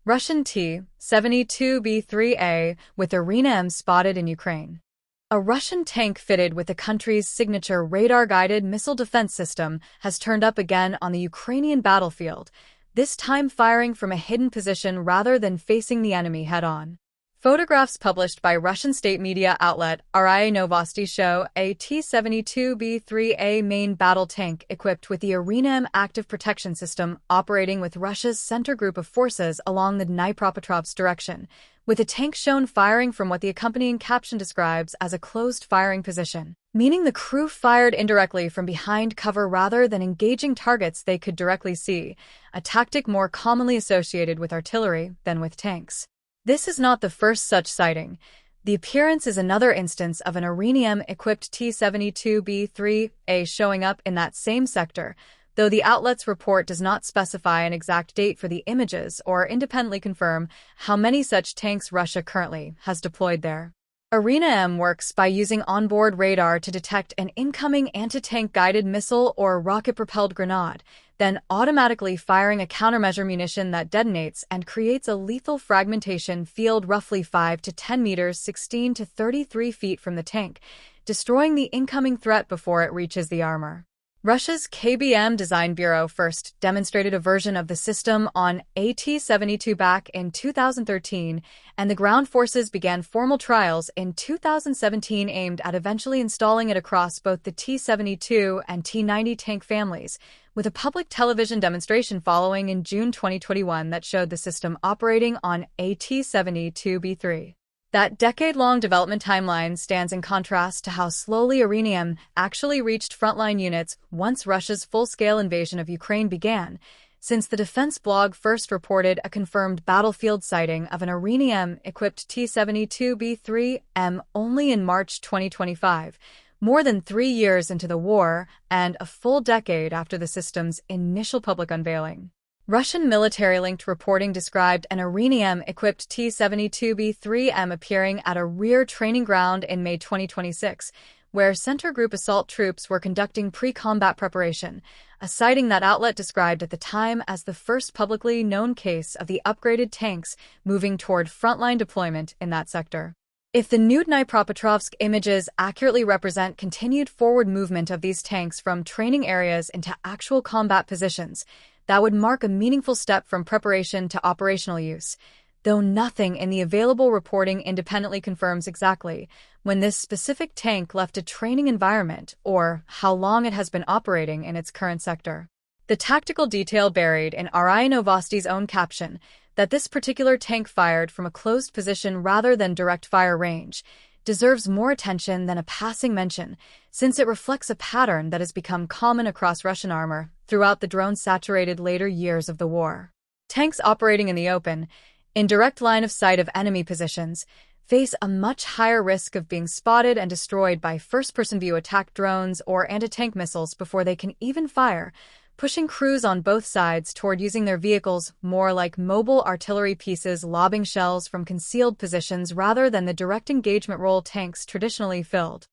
Russian T-72B3A with Arena M spotted in Ukraine. A Russian tank fitted with the country's signature radar-guided missile defense system has turned up again on the Ukrainian battlefield, this time firing from a hidden position rather than facing the enemy head-on. Photographs published by Russian state media outlet RIA Novosti show a T-72B3A main battle tank equipped with the Arena M active protection system operating with Russia's center group of forces along the Dnipropetrovsk direction, with the tank shown firing from what the accompanying caption describes as a closed firing position, meaning the crew fired indirectly from behind cover rather than engaging targets they could directly see, a tactic more commonly associated with artillery than with tanks. This is not the first such sighting. The appearance is another instance of an Arena M-equipped T-72B3A showing up in that same sector, though the outlet's report does not specify an exact date for the images or independently confirm how many such tanks Russia currently has deployed there. Arena M works by using onboard radar to detect an incoming anti-tank guided missile or rocket-propelled grenade, then automatically firing a countermeasure munition that detonates and creates a lethal fragmentation field roughly 5 to 10 meters 16 to 33 feet from the tank, destroying the incoming threat before it reaches the armor. Russia's KBM Design Bureau first demonstrated a version of the system on a T-72 back in 2013, and the ground forces began formal trials in 2017 aimed at eventually installing it across both the T-72 and T-90 tank families, with a public television demonstration following in June 2021 that showed the system operating on a T-72B3. That decade-long development timeline stands in contrast to how slowly Arena M actually reached frontline units once Russia's full-scale invasion of Ukraine began, since the defense blog first reported a confirmed battlefield sighting of an Arena M-equipped T-72B3M only in March 2025, more than 3 years into the war and a full decade after the system's initial public unveiling. Russian military-linked reporting described an Arena M-equipped T-72B3M appearing at a rear training ground in May 2026, where Center Group assault troops were conducting pre-combat preparation, a sighting that outlet described at the time as the first publicly known case of the upgraded tanks moving toward frontline deployment in that sector. If the new Dnipropetrovsk images accurately represent continued forward movement of these tanks from training areas into actual combat positions, that would mark a meaningful step from preparation to operational use, though nothing in the available reporting independently confirms exactly when this specific tank left a training environment or how long it has been operating in its current sector. The tactical detail buried in RIA Novosti's own caption, that this particular tank fired from a closed position rather than direct fire range, deserves more attention than a passing mention, since it reflects a pattern that has become common across Russian armor throughout the drone-saturated later years of the war. Tanks operating in the open, in direct line of sight of enemy positions, face a much higher risk of being spotted and destroyed by first-person view attack drones or anti-tank missiles before they can even fire, pushing crews on both sides toward using their vehicles more like mobile artillery pieces lobbing shells from concealed positions rather than the direct engagement role tanks traditionally filled.